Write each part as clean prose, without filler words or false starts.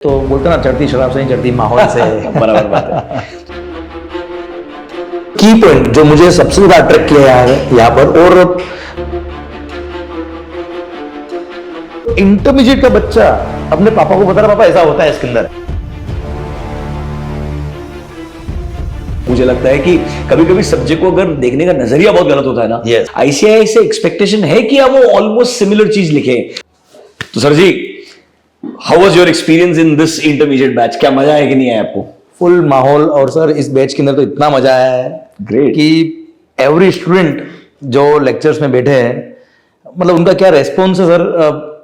तो बोलते ना चढ़ती शराब से नहीं चढ़ती माहौल से। बराबर बात है। की पॉइंट जो मुझे सबसे ज्यादा अट्रैक्ट किया है यहाँ पर, और इंटरमीडिएट का बच्चा अपने पापा को बता रहा पापा ऐसा होता है इसके अंदर। मुझे लगता है कि कभी कभी सब्जेक्ट को अगर देखने का नजरिया बहुत गलत होता है ना, Yes. आईसीआई से एक्सपेक्टेशन है कि आप वो ऑलमोस्ट सिमिलर चीज लिखे। तो सर जी, how was your experience in this intermediate batch? क्या मजा है कि नहीं आया आपको? फुल माहौल, और सर इस बैच के अंदर तो इतना मजा आया है Great. कि एवरी स्टूडेंट जो लेक्चर्स में बैठे हैं, मतलब उनका क्या रेस्पॉन्स है सर,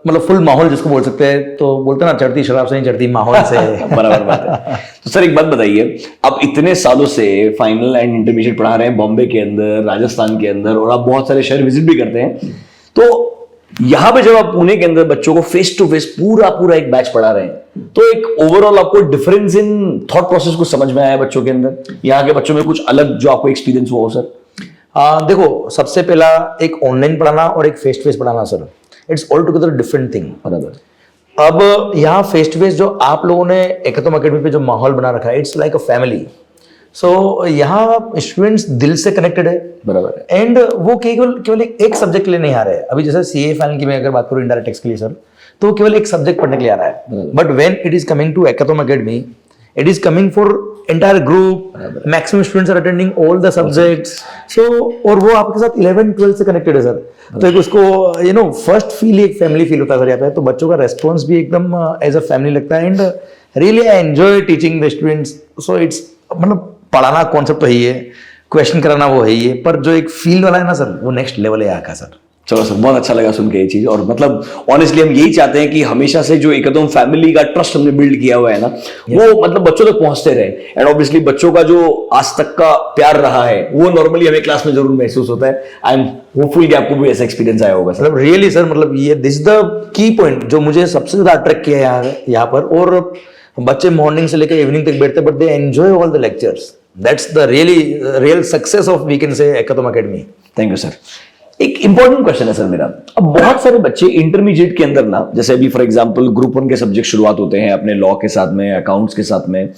मतलब फुल माहौल जिसको बोल सकते हैं। तो बोलते ना चढ़ती शराब से नहीं चढ़ती माहौल से। बराबर बात है। तो सर एक बात बताइए, आप इतने सालों से फाइनल एंड इंटरमीडिएट पढ़ा रहे हैं बॉम्बे के अंदर, राजस्थान के अंदर, और आप बहुत सारे शहर विजिट भी करते हैं, तो यहां पे जब आप पुणे के अंदर बच्चों को फेस टू फेस पूरा एक बैच पढ़ा रहे हैं, तो एक ओवरऑल आपको डिफरेंस इन थॉट प्रोसेस को समझ में आया बच्चों के अंदर? यहाँ के बच्चों में कुछ अलग जो आपको एक्सपीरियंस हुआ हो सर? देखो, सबसे पहला एक ऑनलाइन पढ़ाना और एक फेस टू फेस पढ़ाना sir, it's all together different thing. बराबर। अब यहाँ फेस टू फेस जो आप लोगों ने एकतम अकेडमी पे जो माहौल बना रखा है, इट्स लाइक अ फैमिली। सो यहाँ स्टूडेंट्स दिल से कनेक्टेड है। बराबर है। एंड वो केवल एक सब्जेक्ट के लिए नहीं आ रहे हैं। अभी जैसे सीए फाइनल की मैं अगर बात करूँ इनडायरेक्ट टैक्स के लिए सर, तो केवल एक सब्जेक्ट पढ़ने के लिए आ रहा है। But when it is coming to Ekatam academy, it is coming for entire group, maximum students are attending all the subjects. So और वो आपके साथ 11-12 से कनेक्टेड है सर। तो एक उसको फर्स्ट फील एक फैमिली फील होता है सर यहाँ पे। तो बच्चों का रेस्पॉन्स भी एकदम एज अ फैमिली लगता है। And really I enjoy teaching the students. So it's मतलब पढ़ाना कॉन्सेप्ट तो है ही है, क्वेश्चन कराना वो है ही है, पर जो एक फील वाला है ना सर, वो नेक्स्ट लेवल है यहाँ का सर। चलो सर, बहुत अच्छा लगा सुन के ये चीज। और मतलब ऑनेस्टली हम यही चाहते हैं कि हमेशा से जो एकदम फैमिली का ट्रस्ट हमने बिल्ड किया हुआ है ना, वो मतलब बच्चों तक पहुंचते रहे। एंड ऑब्वियसली बच्चों का जो आज तक का प्यार रहा है, वो नॉर्मली हमें क्लास में जरूर महसूस होता है। आई एम होपफुल कि आपको भी ऐसा एक्सपीरियंस आया होगा सर। मतलब रियली सर, मतलब ये दिस द की पॉइंट जो मुझे सबसे ज्यादा अट्रैक्ट किया है यहाँ पर। और बच्चे मॉर्निंग से लेकर इवनिंग तक बैठते, but they enjoy all the lectures. That's the real success of we can say Ekatam academy. Thank you sir. एक इंपॉर्टेंट क्वेश्चन है सर मेरा। अब बहुत सारे बच्चे इंटरमीडिएट के अंदर ना, जैसे अभी फॉर एग्जांपल ग्रुप 1 के सब्जेक्ट शुरुआत होते हैं अपने लॉ के साथ में, अकाउंट्स के साथ में,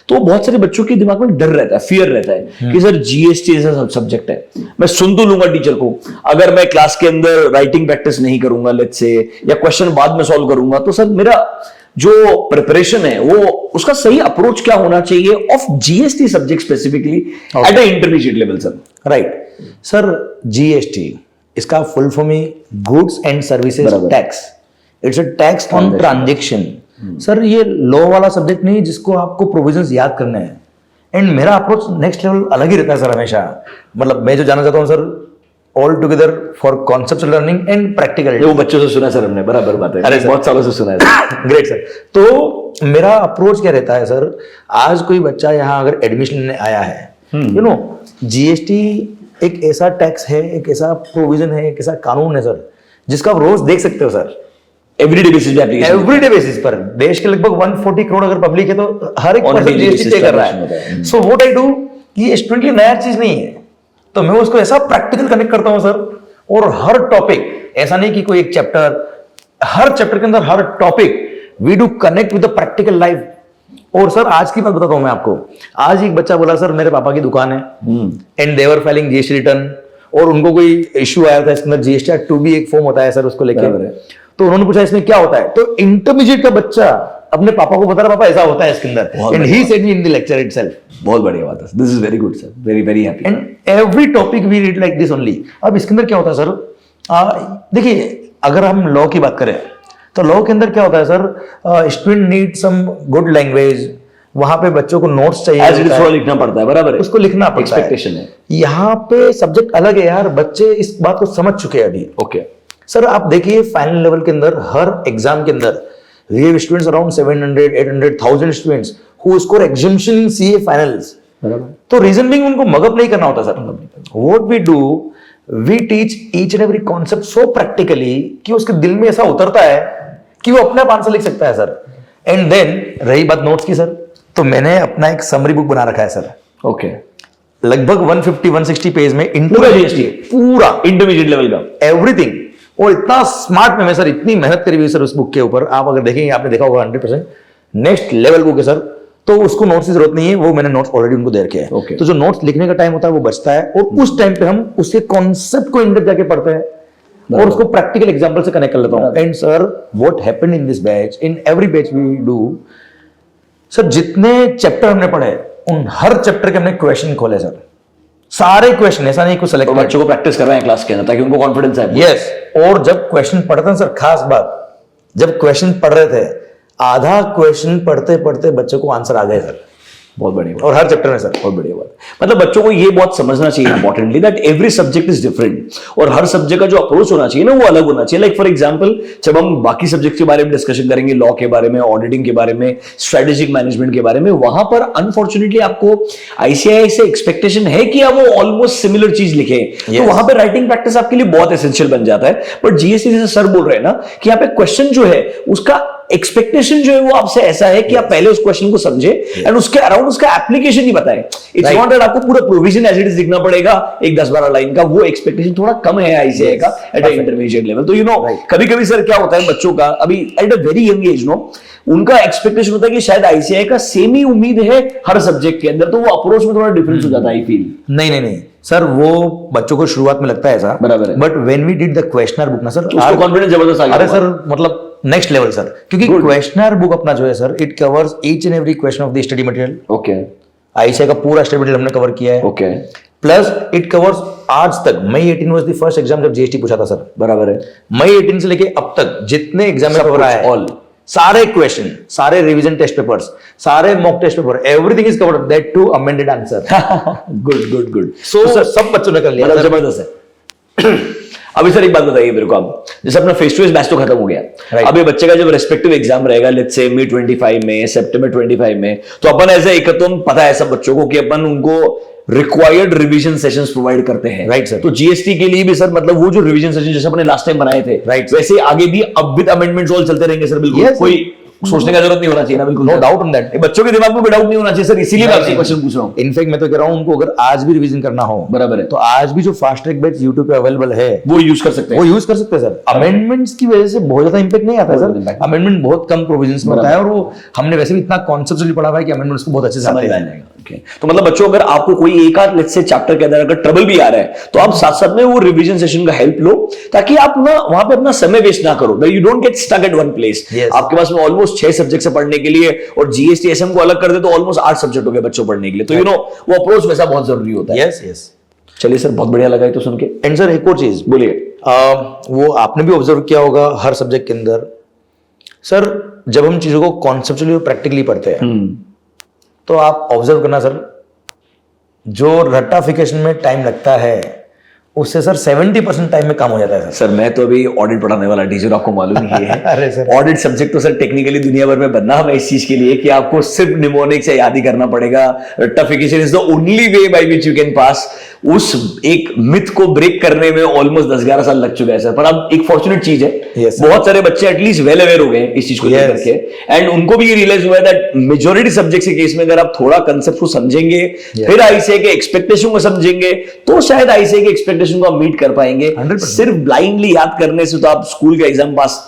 तो बहुत सारे बच्चों के दिमाग में डर रहता है, फियर रहता है कि सर जीएसटी जैसा सब्जेक्ट है, मैं सुन तो लूंगा टीचर को, अगर मैं क्लास के अंदर राइटिंग प्रैक्टिस नहीं करूंगा लेट्स से, या क्वेश्चन बाद में सॉल्व करूंगा, तो सर मेरा जो प्रिपरेशन है वो उसका सही अप्रोच क्या होना चाहिए of GST subject specifically at a intermediate level sir? Right sir, GST इसका फुल फॉर्म ही goods and services tax. It's a tax on transaction. Sir ये लॉ वाला सब्जेक्ट नहीं जिसको आपको प्रोविजंस याद करने हैं। एंड मेरा अप्रोच नेक्स्ट लेवल अलग ही रहता है सर हमेशा। मतलब मैं जो जानना चाहता हूँ sir, all together for concept learning and practical. वो बच्चों से सुना सर हमने, बराबर बात है। अरे बहुत सालों से सुना है। Great sir. तो मेरा अप्रोच क्या रहता है सर, आज कोई बच्चा यहाँ अगर एडमिशन लेने आया है, जीएसटी एक ऐसा टैक्स है, एक ऐसा प्रोविजन है, एक ऐसा कानून है सर, जिसका आप रोज देख सकते हो सर, एवरीडे बेसिस पे एप्लीकेशन, एवरीडे बेसिस पर। देश के लगभग 140 करोड़ अगर पब्लिक है, तो हर एक पर्सन जीएसटी पे कर रहा है। सो व्हाट आई डू, ये स्टूडेंट के लिए नया चीज नहीं है, तो मैं उसको ऐसा प्रैक्टिकल कनेक्ट करता हूं सर। और हर टॉपिक, ऐसा नहीं कि कोई एक चैप्टर, हर चैप्टर के अंदर हर topic we do connect with the practical life. और सर आज की बात बताता हूं मैं आपको। आज एक बच्चा बोला सर मेरे पापा की दुकान है and they were filing GST return, और उनको कोई इश्यू आया था इसके अंदर, जीएसटी एक्ट 2B एक फॉर्म होता है सर, उसको लेकर। तो उन्होंने पूछा इसमें क्या होता है, तो इंटरमीडिएट का बच्चा अपने पापा को बता रहा पापा ऐसा होता है इसके अंदर, and he said me in the lecture itself. बहुत बढ़िया बात है, this is very good sir, very very happy. And every topic we read like this only. अब इसके अंदर क्या होता है सर, देखिए अगर हम लॉ की बात करें, तो लॉ के अंदर क्या होता है sir, student need some good language, वहां पे बच्चों को नोट्स चाहिए, एज इट इज लिखना पड़ता है, बराबर है, उसको लिखना पड़ता है, एक्सपेक्टेशन है। यहाँ पे सब्जेक्ट अलग है यार, बच्चे इस बात को समझ चुके हैं अभी। ओके सर आप देखिए फाइनल लेवल के अंदर, हर एग्जाम के अंदर we have students around 700, 800, 1000 students who score examination in CA finals. तो रीजन बिंग उनको मगअप नहीं करना होता sir. What we do, we teach each and every concept so practically कि उसके दिल में ऐसा उतरता है कि वो अपने आप आंसर लिख सकता है सर। एंड देन रही बात नोट्स की सर, तो मैंने अपना एक समरी बुक बना रखा है सर। ओके लगभग 150-160 पेज में पूरा जीएसटी, पूरा इंटरमीडिएट लेवल का एवरीथिंग। और इतना स्मार्ट में सर, इतनी मेहनत करी हुई सर उस बुक के ऊपर। आप अगर देखेंगे, आपने देखा होगा 100%, नेक्स्ट लेवल बुक है सर, तो उसको नोट्स की जरूरत नहीं है, वो मैंने नोट्स ऑलरेडी उनको दे रखे हैं। Okay. तो जो नोट्स लिखने का टाइम होता है वो बचता है, और उस टाइम पे हम उसके कॉन्सेप्ट को इंटर जाके पढ़ते हैं और उसको प्रैक्टिकल एग्जांपल से कनेक्ट कर लेता हूं। And sir what happened in this batch, in every batch we do sir, जितने चैप्टर हमने पढ़े उन हर चैप्टर के हमने क्वेश्चन खोले सर, सारे क्वेश्चन, ऐसा नहीं कुछ सेलेक्ट। तो बच्चों को प्रैक्टिस कर रहे हैं क्लास के अंदर ताकि उनको कॉन्फिडेंस आए। यस, और जब क्वेश्चन पढ़ते हैं सर, खास बात, जब क्वेश्चन पढ़ रहे थे, आधा क्वेश्चन पढ़ते पढ़ते बच्चों को आंसर आ गए सर, बहुत बढ़िया बात। और हर चैप्टर में सर। बहुत बढ़िया बात। मतलब बच्चों को ये बहुत समझना चाहिए importantly that every subject is different, और हर सब्जेक्ट का जो अप्रोच होना चाहिए ना वो अलग होना चाहिए। लाइक फॉर एग्जांपल जब हम बाकी सब्जेक्ट के बारे में डिस्कशन करेंगे, लॉ के बारे में, ऑडिटिंग के बारे में, स्ट्रेटेजिक मैनेजमेंट के बारे में, वहां पर अनफॉर्चुनेटली आपको आईसीएआई से एक्सपेक्टेशन है कि आप वो ऑलमोस्ट सिमिलर चीज लिखे, तो वहां पर राइटिंग प्रैक्टिस आपके लिए बहुत एसेंशियल बन जाता है। बट जीएसटी जैसे सर बोल रहे हैं ना कि यहाँ पे क्वेश्चन जो है उसका एक्सपेक्टेशन जो है वो आपसे ऐसा है कि आप पहले उस क्वेश्चन को समझे एंड उसके अराउंड उसका एप्लीकेशन ही बताएं। इट्स नॉट दैट आपको पूरा प्रोविजन एज इट इज लिखना पड़ेगा एक 10-12 लाइन का, वो एक्सपेक्टेशन थोड़ा कम है आईसीएआई का एट इंटरमीडिएट लेवल। तो यू नो कभी कभी सर क्या होता है बच्चों का अभी at a very young age no, उनका एक्सपेक्टेशन होता है कि शायद आईसीएआई का सेम ही उम्मीद है हर सब्जेक्ट के अंदर, तो वो अप्रोच में थोड़ा डिफरेंस हो जाता है आई फील। नहीं सर, वो बच्चों को शुरुआत में लगता है ऐसा, बराबर है। But when we did the questioner book ना सर, उसको कॉन्फिडेंस जबरदस्त आ गया। अरे सर मतलब नेक्स्ट लेवल सर, क्योंकि क्वेश्चनर बुक अपना जो है sir, it covers each and every question of the study material. Okay, ICAI का पूरा स्टडी मटेरियल हमने कवर किया है। ओके, प्लस इट कवर्स आज तक, मई 18 वाज द फर्स्ट एग्जाम जब जीएसटी पूछा था सर, बराबर है। मई 18 से लेके अब तक जितने एग्जाम में सब कवर कुछ, आया है, all। सारे क्वेश्चन, सारे रिवीजन टेस्ट पेपर्स, सारे mock test paper, everything is covered, that to amended answer. Good good good. So सब बच्चों ने कर लिया मतलब सर। जबरदस्त है। अभी सर एक बात बताइए मेरे को, आप जैसे अपना फेस टू फेस बैच तो खत्म हो गया, Right. अब ये बच्चे का जब रेस्पेक्टिव एग्जाम रहेगा लेट्स से मई 25 में, सितंबर 25 में, तो अपन ऐसे एकत्व पता है सब बच्चों को कि अपन उनको रिक्वायर्ड रिवीजन सेशंस प्रोवाइड करते हैं। Right sir. तो जीएसटी के लिए भी सर मतलब वो जो रिवीजन सेशन जैसे अपने लास्ट टाइम बनाए थे, Right. वैसे आगे भी अब विद अमेंडमेंट्स ऑल चलते रहेंगे सर। बिल्कुल Yes, कोई सोचने का जरूरत नहीं होना चाहिए ना, बिल्कुल नो डाउट ऑन दैट। बच्चों के दिमाग में भी डाउट नहीं होना चाहिए सर, इसीलिए मैं आपसे क्वेश्चन पूछ रहा हूँ। इनफैक्ट मैं तो कह रहा हूँ उनको अगर आज भी रिवीजन करना हो, बराबर है, तो आज भी जो फास्ट ट्रैक बैच यूट्यूब पे अवेलेबल है वो यूज कर सकते हैं। वो यूज कर सकते हैं सर। अमेंडमेंट्स की वजह से बहुत ज्यादा इंपैक्ट नहीं आता है सर, अमेंडमेंट बहुत कम प्रोविजंस में होता है, और वो हमने वैसे भी इतना कॉन्सेप्चुअली पढ़ा हुआ है कि अमेंडमेंट्स को बहुत अच्छे से समझ आते में आ हैं। जाएगा। Okay. तो मतलब बच्चों अगर आपको कोई एक आध लेट्स से चैप्टर के अंदर अगर ट्रबल भी आ रहा है तो आप साथ साथ में वो रिवीजन सेशन का हेल्प लो, ताकि आप ना वहां पे अपना समय वेस्ट ना करो, you don't get stuck at one place. Yes. आपके पास में ऑलमोस्ट 6 सब्जेक्ट है पढ़ने के लिए, और जीएसटी एसएम को अलग कर दे तो ऑलमोस्ट 8 सब्जेक्ट हो गए बच्चों पढ़ने के लिए। तो यू नो वो अप्रोच वैसा बहुत जरूरी होता है। Yes yes. चलिए सर, बहुत बढ़िया लगा ये तो सुन के। एंड सर एक और चीज बोलिए। वो आपने भी ऑब्जर्व किया होगा हर सब्जेक्ट के अंदर सर, जब हम चीजों को कॉन्सेप्चुअली और प्रैक्टिकली पढ़ते हैं तो आप ऑब्जर्व करना सर, जो रट्टाफिकेशन में टाइम लगता है उससे सर 70% टाइम में कम हो जाता है सर। मैं तो अभी ऑडिट पढ़ाने वाला टीचर, आपको मालूम ही है। अरे सर, ऑडिट सब्जेक्ट तो सर टेक्निकली दुनिया भर में बना हुआ है इस चीज के लिए कि आपको सिर्फ निमोनिक से याद ही करना पड़ेगा। रट्टाफिकेशन is the only way by which you can pass. उस एक मिथ को ब्रेक करने में ऑलमोस्ट 10-11 साल लग चुका है सर, पर अब एक फॉर्चुनेट चीज है, yes, बहुत सारे बच्चे एटलीस्ट वेल अवेयर हो गए हैं इस चीज को लेकर के, एंड उनको भी ये रियलाइज हुआ है दैट मेजॉरिटी सब्जेक्ट के केस में अगर आप थोड़ा कंसेप्ट को समझेंगे, फिर आईसीए के एक्सपेक्टेशन को समझेंगे, तो शायद आईसीए के एक्सपेक्टेशन को आप मीट कर पाएंगे। 100%। सिर्फ ब्लाइंडली याद करने से तो आप स्कूल का एग्जाम पास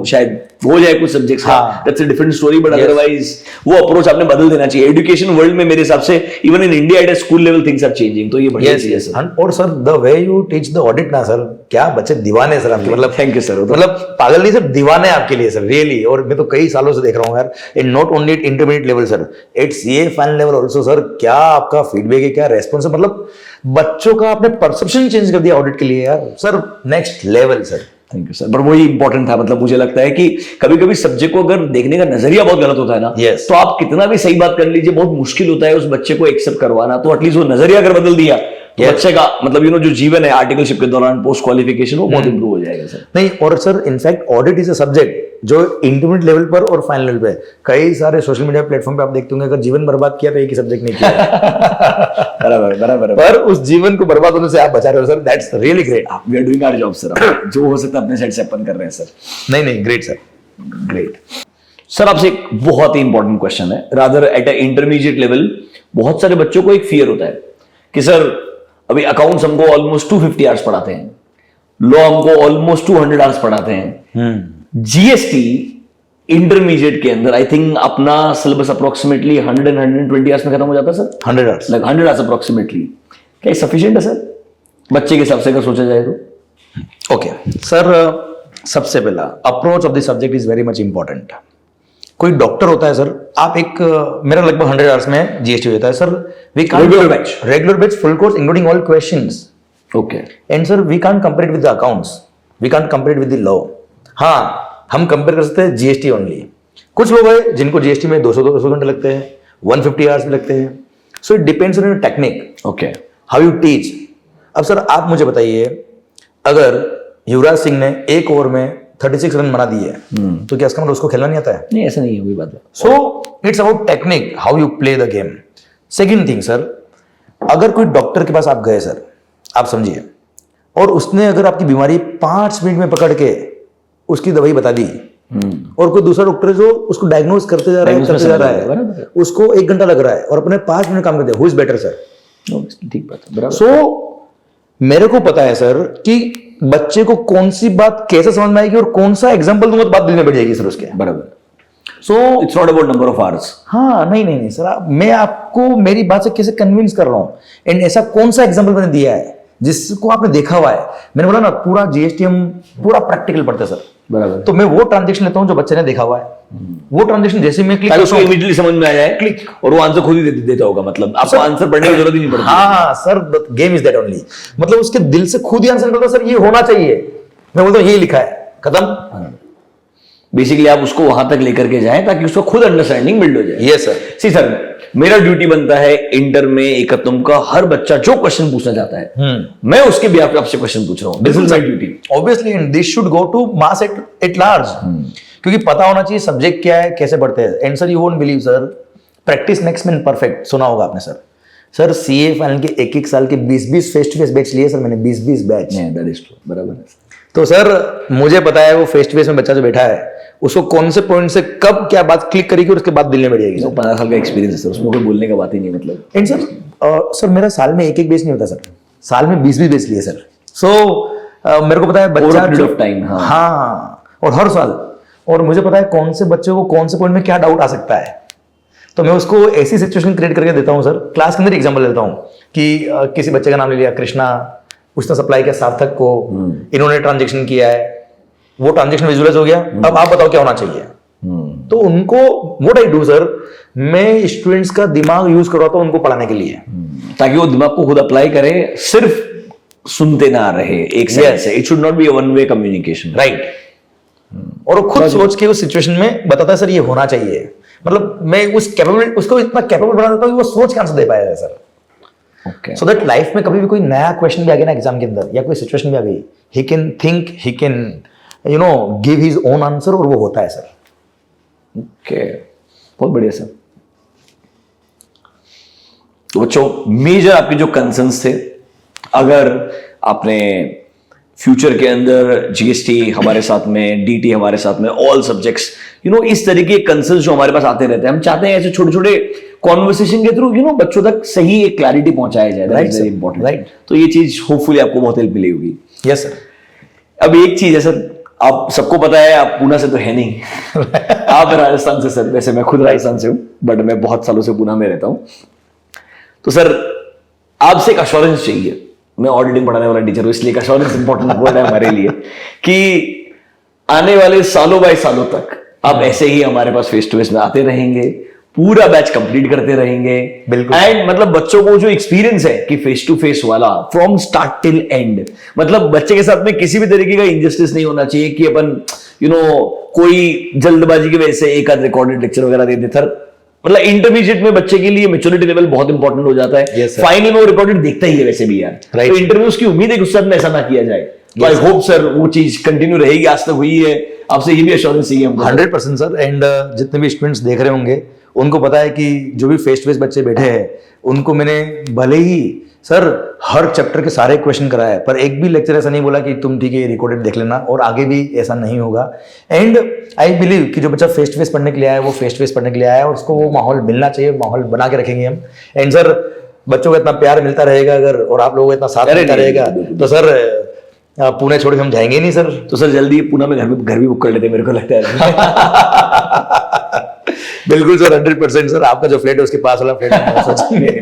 शायद हो जाए कुछ सब्जेक्ट्स का, that's a different story, but otherwise वो अप्रोच आपने बदल देना चाहिए। एजुकेशन वर्ल्ड में मेरे हिसाब से even in India at school level things are changing, तो ये बढ़िया चीज है सर। और sir the way you teach the audit ना सर, क्या बच्चे दीवाने सर आपके, मतलब थैंक यू सर। मतलब पागल नहीं सर, दीवाने आपके लिए सर रियली। और मैं तो कई सालों से देख रहा हूँ यार, in not only at intermediate level sir, at CA final level also sir, क्या आपका फीडबैक है, क्या रेस्पॉन्स है, मतलब बच्चों का आपने परसेप्शन चेंज कर दिया ऑडिट के लिए यार sir, next level sir. Thank you sir. पर वही इंपॉर्टेंट था, मतलब मुझे लगता है कि कभी कभी सब्जेक्ट को अगर देखने का नजरिया बहुत गलत होता है ना, yes. तो आप कितना भी सही बात कर लीजिए, बहुत मुश्किल होता है उस बच्चे को एक्सेप्ट करवाना। तो एटलीस्ट वो नजरिया अगर बदल दिया तो बच्चे का मतलब जो जीवन है आर्टिकलशिप के दौरान पोस्ट क्वालिफिकेशन, वो बहुत इंप्रूव हो जाएगा सर। नहीं, और sir in fact audit is a subject जो इंटरमीडिएट लेवल पर और फाइनल लेवल पे कई सारे सोशल मीडिया प्लेटफॉर्म पे आप देखते होंगे, अगर जीवन बर्बाद किया तो एक ही सब्जेक्ट नहीं किया। बराबर बराबर। पर उस जीवन को बर्बाद होने से आप बचा रहे हो sir, that's really great. We are doing our job sir, जो हो सकता है अपने साइड से अपन कर रहे हैं सर। नहीं ग्रेट सर, ग्रेट। सर आपसे एक बहुत ही इंपॉर्टेंट क्वेश्चन है, rather eight a intermediate level बहुत सारे बच्चों को एक फियर होता है कि सर अभी अकाउंट्स हमको ऑलमोस्ट 250 आवर्स पढ़ाते हैं, लॉ हमको ऑलमोस्ट 200 आवर्स पढ़ाते हैं, जीएसटी इंटरमीडिएट के अंदर आई थिंक अपना सिलेबस अप्रोक्सीमेटली 100 and 120 आवर्स में खत्म हो जाता है sir, 100 hours, like 100 hours approximately. क्या सफिशिएंट है सर बच्चे के हिसाब से अगर सोचा जाए तो? ओके सर, सबसे पहला approach of the subject is very much important. कोई डॉक्टर होता है सर, आप एक मेरा लगभग 100 आवर्स में जीएसटी हो जाता है sir. We can't regular batch full course including all questions. Okay and sir we can't compare with the accounts, we can't compare with the law. हाँ, हम कंपेयर कर सकते हैं जीएसटी ओनली। कुछ लोग हैं जिनको जीएसटी में 200 घंटे लगते हैं, 150 आवर्स भी लगते हैं। So it depends on your technique, okay, how you teach. अब सर आप मुझे बताइए, अगर युवराज सिंह ने एक ओवर में 36 रन बना दिए तो क्या इसका मतलब उसको खेलना नहीं आता है? नहीं, ऐसा नहीं है, वही बात है। So it's about technique, how you play the game. Second thing sir, अगर कोई डॉक्टर के पास आप गए सर, आप समझिए, और उसने अगर आपकी बीमारी 5 मिनट में पकड़ के उसकी दवाई बता दी, और कोई दूसरा डॉक्टर जो उसको डायग्नोज करते जा रहा है, उसको 1 घंटा लग रहा है और अपने 5 मिनट काम करते हैं, हु इज बेटर सर? ठीक बात है। सो मेरे को पता है सर कि बच्चे को कौन सी बात कैसे समझ में आएगी और कौन सा एग्जाम्पल दूंगा तो बात दिल में बैठ जाएगी सर उसके। बराबर। So it's not about number of hours. हाँ, नहीं सर, मैं आपको मेरी बात से कैसे कन्विंस कर रहा हूं, एंड ऐसा कौन सा एग्जाम्पल मैंने दिया है जिसको आपने देखा हुआ है। मैंने बोला ना, पूरा जीएसटी हम पूरा प्रैक्टिकल पढ़ते हैं सर। बराबर। तो मैं वो ट्रांजेक्शन लेता हूं जो बच्चे ने देखा हुआ है। वो ट्रांजेक्शन जैसे मैं क्लिक उसको इमीडिएटली समझ में आ जाए, क्लिक, और वो आंसर खुद ही देता होगा। मतलब आपको आंसर पढ़ने की जरूरत ही नहीं पड़ती। हाँ sir, game is that only. मतलब उसके दिल से खुद ही आंसर निकलता सर, ये होना चाहिए। मैं बोलता हूँ यही लिखा है, खत्म। बेसिकली आप उसको वहां तक लेकर के जाएं ताकि उसको खुद अंडरस्टैंडिंग बिल्ड हो जाए। Yes sir. सी सर, मेरा ड्यूटी बनता है इंटर में एकत्वम का हर बच्चा जो क्वेश्चन पूछना चाहता है, मैं उसके भी आपसे क्वेश्चन पूछ रहा हूँ। This is my duty obviously, and this should go to mass at large, क्योंकि पता होना चाहिए सब्जेक्ट क्या है, कैसे पढ़ते हैं। And sir you won't believe sir, practice makes man perfect, सुना होगा आपने सर। सर सीए फाइनल के 1-1 साल के 20-20 फेस टू फेस बैच लिए सर मैंने, 20-20 बैच। दैट इज ट्रू, बराबर है। तो सर मुझे पता है वो फेस टू फेस में बच्चा जो बैठा है उसको कौन से पॉइंट से कब क्या बात क्लिक करेगी और उसके बाद दिल में बैठ जाएगी। 15 साल का एक्सपीरियंस है सर, उसमें कोई बोलने का बात ही नहीं। मतलब एंड सर मेरा साल में 1-1 बैच नहीं होता सर, साल में 20-20 बैच लिए सर। सो मेरे को पता है बच्चा ऑफ टाइम, हाँ, और हर साल, और मुझे पता है कौन से बच्चे को कौन से पॉइंट में क्या डाउट आ सकता है। तो मैं उसको ऐसी सिचुएशन क्रिएट करके देता हूँ सर। क्लास के अंदर एग्जाम्पल देता हूँ कि किसी बच्चे का नाम ले लिया कृष्णा, उसने सप्लाई किया सार्थक को, इन्होंने ट्रांजेक्शन किया है, वो ट्रांजेक्शन विजुअलाइज हो गया, अब आप बताओ क्या होना चाहिए। तो उनको व्हाट आई डू सर, मैं स्टूडेंट्स का दिमाग यूज करवाता हूं उनको पढ़ाने के लिए, ताकि वो दिमाग को खुद अप्लाई करे, सिर्फ सुनते ना रहे एक साइड से। It should not be a one way communication, right. और वो खुद सोच के उस सिचुएशन में बताता है सर ये होना चाहिए। मतलब मैं उसको इतना कैपेबल बना देता हूं कि वो सोच के आंसर दे पाएगा sir. Okay, so that life में कभी भी कोई नया क्वेश्चन भी आ गया ना एग्जाम के अंदर, या कोई सिचुएशन भी आ गई, he can think, he can give his own answer, और वो होता है सर। ओके, बहुत बढ़िया सर। तो बच्चों, मेजर आपके जो कंसर्न्स थे, अगर आपने फ्यूचर के अंदर जीएसटी हमारे साथ में, डीटी हमारे साथ में, ऑल सब्जेक्ट्स, इस तरीके के कंसर्न्स जो हमारे पास आते रहते हैं, हम चाहते हैं ऐसे छोटे छोटे कॉन्वर्सेशन के थ्रू बच्चों तक सही एक क्लैरिटी पहुंचाया जाए। That's very important, right. तो ये चीज होपफुली आपको बहुत हेल्प मिली होगी। Yes sir. अब एक चीज है सर, आप सबको पता है आप पूना से तो है नहीं आप राजस्थान से सर। वैसे मैं खुद राजस्थान से हूं, बट मैं बहुत सालों से पूना में रहता हूं। तो सर आपसे एक अश्योरेंस चाहिए। मैं ऑडिटिंग पढ़ाने वाला टीचर हूं, इसलिए अश्योरेंस इंपॉर्टेंट वर्ड है हमारे लिए, कि आने वाले सालों बाय सालों तक आप ऐसे ही हमारे पास फेस टू फेस में आते रहेंगे, पूरा बैच कंप्लीट करते रहेंगे। बिल्कुल। एंड मतलब बच्चों को जो एक्सपीरियंस है कि फेस टू फेस वाला फ्रॉम स्टार्ट टिल एंड, मतलब बच्चे के साथ में किसी भी तरीके का इंजस्टिस नहीं होना चाहिए कि अपन कोई जल्दबाजी की वजह से एक आध रिकॉर्डेड लेक्चर वगैरह दे देते। मतलब इंटरमीडिएट में बच्चे के लिए मैच्योरिटी लेवल बहुत इंपॉर्टेंट हो जाता है। फाइनल में वो रिकॉर्डेड देखता ही है वैसे भी यार, तो इंटरव्यूज की उम्मीद है कि उस साथ में ऐसा ना किया जाए। तो आई होप सर वो चीज कंटिन्यू रहेगी, आज तक हुई है। आपसे ये भी एश्योरेंस चाहिए हमको। 100% सर। एंड जितने भी स्टूडेंट्स देख रहे होंगे उनको पता है कि जो भी फेस टू फेस बच्चे बैठे हैं उनको मैंने भले ही सर हर चैप्टर के सारे क्वेश्चन कराए, पर एक भी लेक्चर ऐसा नहीं बोला कि तुम ठीक है रिकॉर्डेड देख लेना, और आगे भी ऐसा नहीं होगा। एंड आई बिलीव कि जो बच्चा फेस टू फेस पढ़ने के लिए आया है वो फेस टू फेस पढ़ने के लिए आया है, और उसको वो माहौल मिलना चाहिए, माहौल बना के रखेंगे हम। एंड सर बच्चों को इतना प्यार मिलता रहेगा अगर, और आप लोगों को इतना साथ मिलता रहेगा, तो सर पुणे छोड़ के हम जाएंगे नहीं सर। तो सर जल्दी पुणे में घर भी बुक कर लेते हैं, मेरे को लगता है बिल्कुल सर, 100% सर, आपका जो फ्लैट है उसके पास वाला फ्लैट है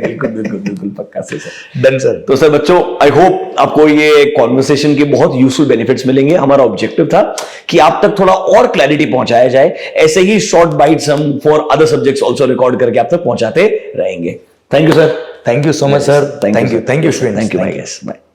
बिल्कुल बिल्कुल बिल्कुल पक्का से सर। Done sir. तो सर बच्चों, आई होप आपको ये कॉन्वर्सेशन के बहुत यूजफुल बेनिफिट्स मिलेंगे। हमारा ऑब्जेक्टिव था कि आप तक थोड़ा और क्लैरिटी पहुंचाया जाए, ऐसे ही शॉर्ट बाइट्स हम for other subjects also record करके आप तक पहुंचाते रहेंगे। Thank you sir. Thank you so much sir. Thank you thank you students. Thank you, bye.